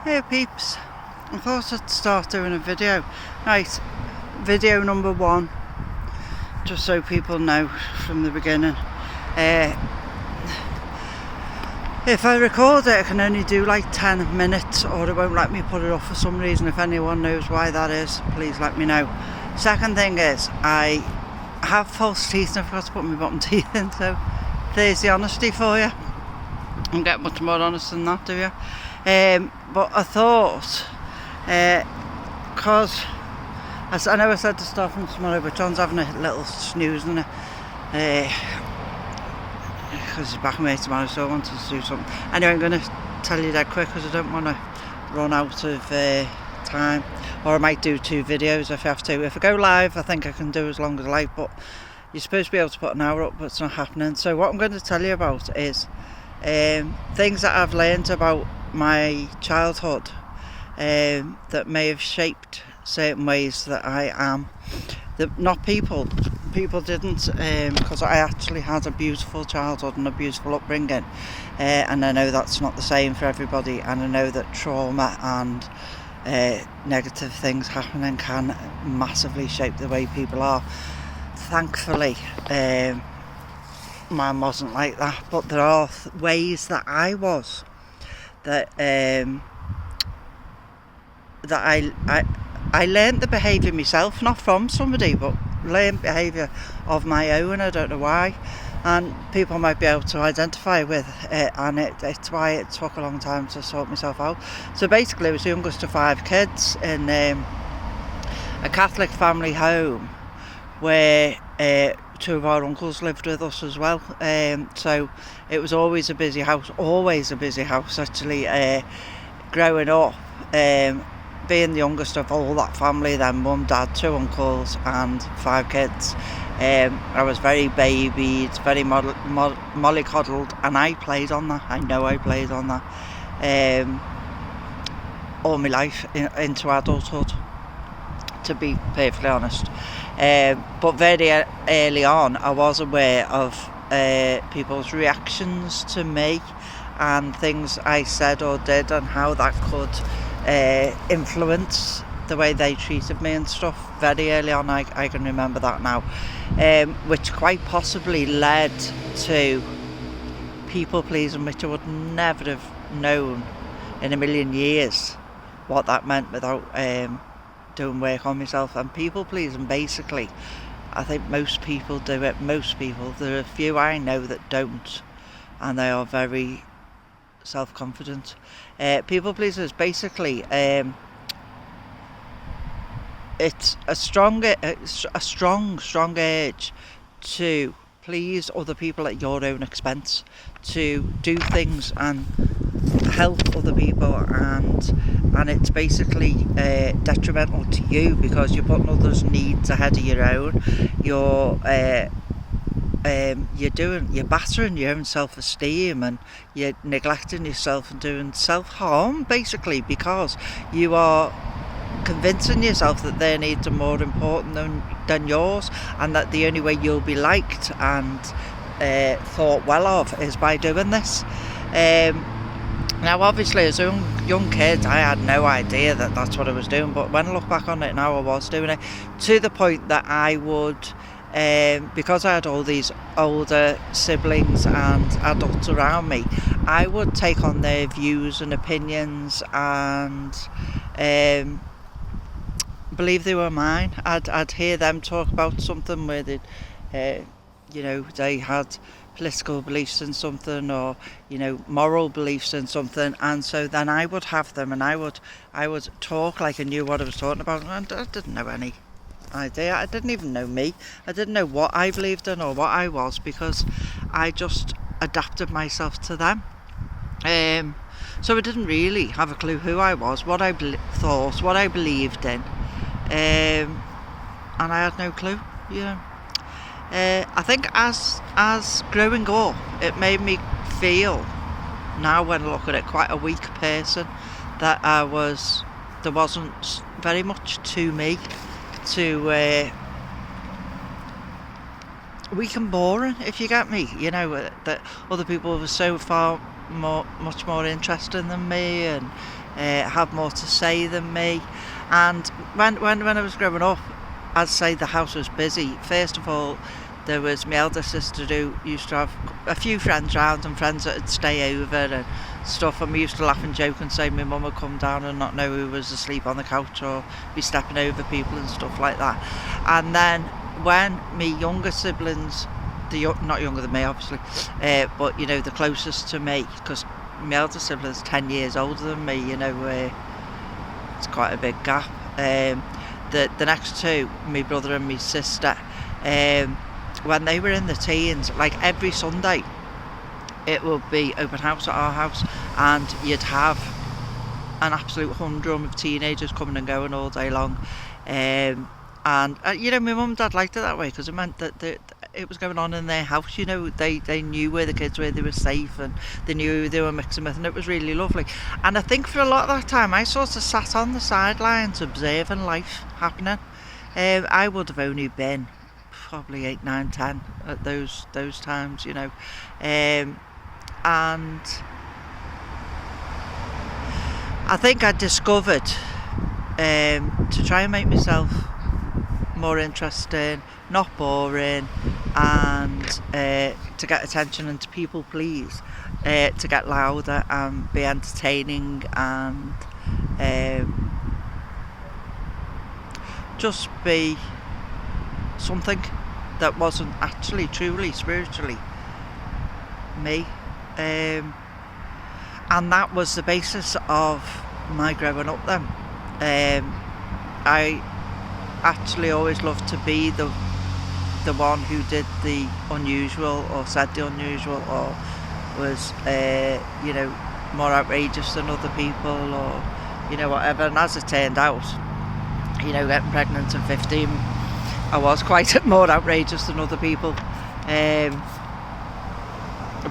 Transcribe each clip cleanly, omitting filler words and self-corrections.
Hey peeps, I thought I'd start doing a video. Right, video number 1, just so people know from the beginning. If I record it, I can only do like 10 minutes or it won't let me put it up for some reason. If anyone knows why that is, please let me know. Second thing is, I have false teeth and I forgot to put my bottom teeth in, so there's the honesty for you. You don't get much more honest than that, do you? But I thought, because I know I said to start from tomorrow, but John's having a little snooze in it, because he's back on me tomorrow, so I wanted to do something. Anyway, I'm going to tell you that quick because I don't want to run out of time, or I might do 2 videos if I have to. If I go live, I think I can do as long as I like, but you're supposed to be able to put an hour up, but it's not happening. So what I'm going to tell you about is things that I've learned about my childhood that may have shaped certain ways that I am. Not people didn't, because I actually had a beautiful childhood and a beautiful upbringing, and I know that's not the same for everybody, and I know that trauma and negative things happening can massively shape the way people are. Thankfully, mine wasn't like that, but there are ways that I was that I learned the behaviour myself, not from somebody, but learned behaviour of my own. I don't know why, and people might be able to identify with it, and it's why it took a long time to sort myself out. So basically I was the youngest of 5 kids in a Catholic family home where 2 of our uncles lived with us as well, so it was always a busy house actually, growing up, being the youngest of all that family, then mum, dad, 2 uncles and 5 kids. I was very babied, very mollycoddled, and I played on that. I know I played on that all my life into adulthood, to be perfectly honest. But very early on I was aware of people's reactions to me and things I said or did, and how that could influence the way they treated me and stuff. Very early on, I can remember that now, which quite possibly led to people pleasing, which I would never have known in a million years what that meant without doing work on myself. And people pleasing, basically, I think most people do it. There are a few I know that don't, and they are very self-confident. People pleasers, basically, it's a strong urge to please other people at your own expense, to do things and help other people, and it's basically detrimental to you because you're putting others' needs ahead of your own. You're battering your own self-esteem, and you're neglecting yourself and doing self-harm, basically, because you are convincing yourself that their needs are more important than yours, and that the only way you'll be liked and thought well of is by doing this. Now obviously as a young kid I had no idea that that's what I was doing, but when I look back on it now, I was doing it to the point that I would, because I had all these older siblings and adults around me, I would take on their views and opinions and believe they were mine. I'd hear them talk about something where they had political beliefs in something, or moral beliefs in something, and so then I would have them, and I would talk like I knew what I was talking about, and I didn't know any idea. I didn't even know me. I didn't know what I believed in or what I was, because I just adapted myself to them. So I didn't really have a clue who I was, what I thought, what I believed in, and I had no clue. I think as growing up, it made me feel, now when I look at it, quite a weak person, that there wasn't very much to me, to weak and boring, if you get me, that other people were so much more interesting than me, and had more to say than me. And when I was growing up, I'd say the house was busy. First of all, there was my elder sister who used to have a few friends round and friends that would stay over and stuff, and we used to laugh and joke and say my mum would come down and not know who was asleep on the couch or be stepping over people and stuff like that. And then when my younger siblings, not younger than me obviously, but you know, the closest to me, because my elder sibling's 10 years older than me, you know, it's quite a big gap. The next two, my brother and my sister, when they were in the teens, like every Sunday it would be open house at our house, and you'd have an absolute humdrum of teenagers coming and going all day long. And you know, my mum and dad liked it that way, because it meant that it was going on in their house. You know, they knew where the kids were, they were safe, and they knew who they were mixing with, and it was really lovely. And I think for a lot of that time I sort of sat on the sidelines observing life happening. I would have only been probably 8, 9, 10 at those times, you know. And I think I discovered, to try and make myself more interesting, not boring, and to get attention and to people please, to get louder and be entertaining, and just be something that wasn't actually truly spiritually me. And that was the basis of my growing up then. I actually always loved to be the one who did the unusual, or said the unusual, or was you know, more outrageous than other people, or you know, whatever. And as it turned out, you know, getting pregnant at 15, I was quite more outrageous than other people.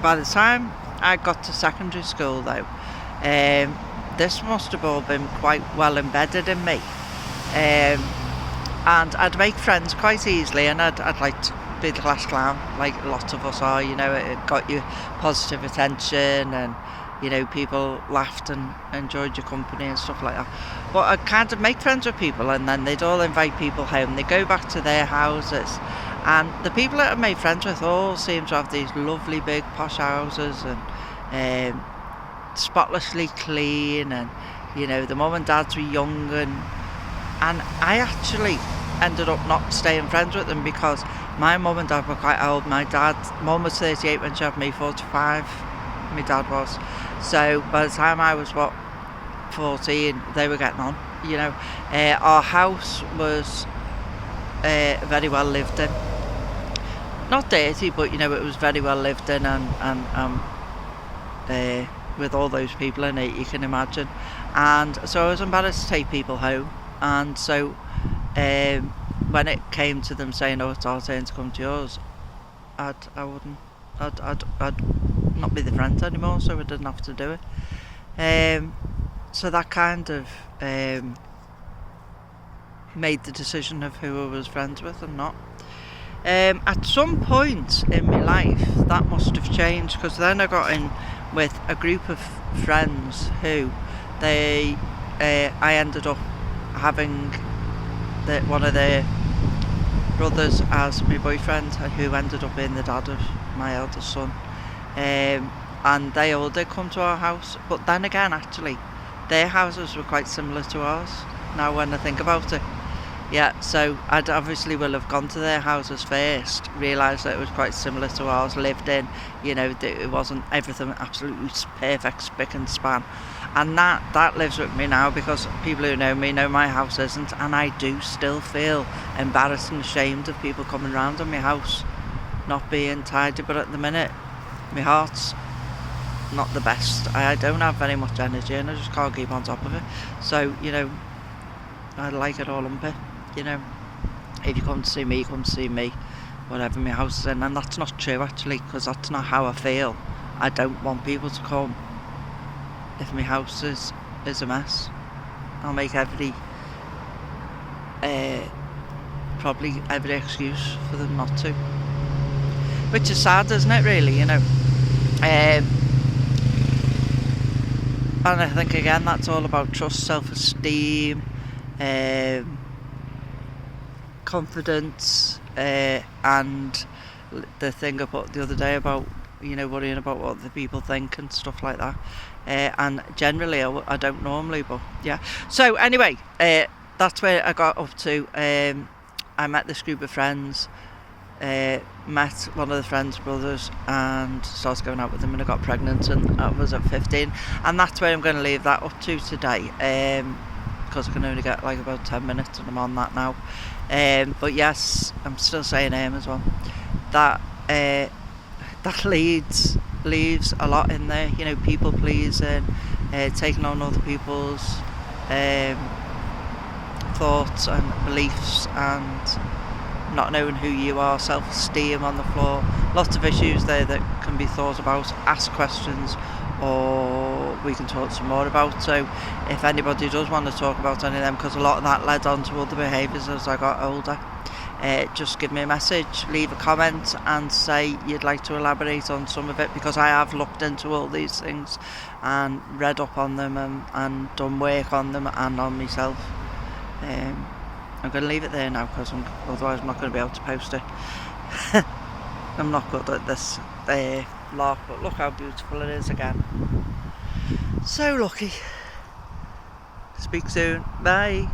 By the time I got to secondary school though, this must have all been quite well embedded in me. And I'd make friends quite easily, and I'd like to be the class clown, like lots of us are, you know. It got you positive attention, and you know, people laughed and enjoyed your company and stuff like that. But I'd kind of make friends with people, and then they'd all invite people home. They'd go back to their houses, and the people that I made friends with all seemed to have these lovely big posh houses, and spotlessly clean, and you know, the mum and dads were young, and I actually ended up not staying friends with them, because my mum and dad were quite old. Mum was 38 when she had me, 45 my dad was. So by the time I was 14, they were getting on, you know. Our house was very well lived in, not dirty, but you know, it was very well lived in, and with all those people in it, you can imagine. And so I was embarrassed to take people home, and so when it came to them saying, oh, it's our turn to come to yours, I'd not be the friend anymore, so I didn't have to do it. So that kind of made the decision of who I was friends with and not. At some point in my life that must have changed, because then I got in with a group of friends who I ended up having one of their brothers as my boyfriend, who ended up being the dad of my eldest son. And they all did come to our house, but then again, actually, their houses were quite similar to ours, now when I think about it. Yeah, so I'd obviously will have gone to their houses first, realised that it was quite similar to ours, lived in, you know, it wasn't everything absolutely perfect, spick and span. And that lives with me now, because people who know me know my house isn't, and I do still feel embarrassed and ashamed of people coming round on my house not being tidy. But at the minute, my heart's not the best. I don't have very much energy, and I just can't keep on top of it. So, you know, I like it all lumpy, you know. If you come to see me, you come to see me, whatever my house is in. And that's not true, actually, because that's not how I feel. I don't want people to come if my house is a mess. I'll make probably every excuse for them not to, which is sad, isn't it, really, you know. And I think again that's all about trust, self-esteem, confidence, and the thing about the other day about, you know, worrying about what the people think and stuff like that. And generally I don't normally, but yeah. So anyway, that's where I got up to. I met this group of friends, met one of the friends' brothers and started going out with them, and I got pregnant, and I was at 15, and that's where I'm going to leave that up to today, because I can only get like about 10 minutes and I'm on that now. But yes, I'm still saying as well. That leaves a lot in there, you know, people pleasing, taking on other people's thoughts and beliefs, and not knowing who you are, self-esteem on the floor. Lots of issues there that can be thought about, ask questions, or we can talk some more about. So if anybody does want to talk about any of them, because a lot of that led on to other behaviours as I got older, just give me a message, leave a comment and say you'd like to elaborate on some of it, because I have looked into all these things and read up on them, and done work on them and on myself. I'm going to leave it there now, because otherwise I'm not going to be able to post it. I'm not good at this lark, but look how beautiful it is again. So lucky. Speak soon. Bye.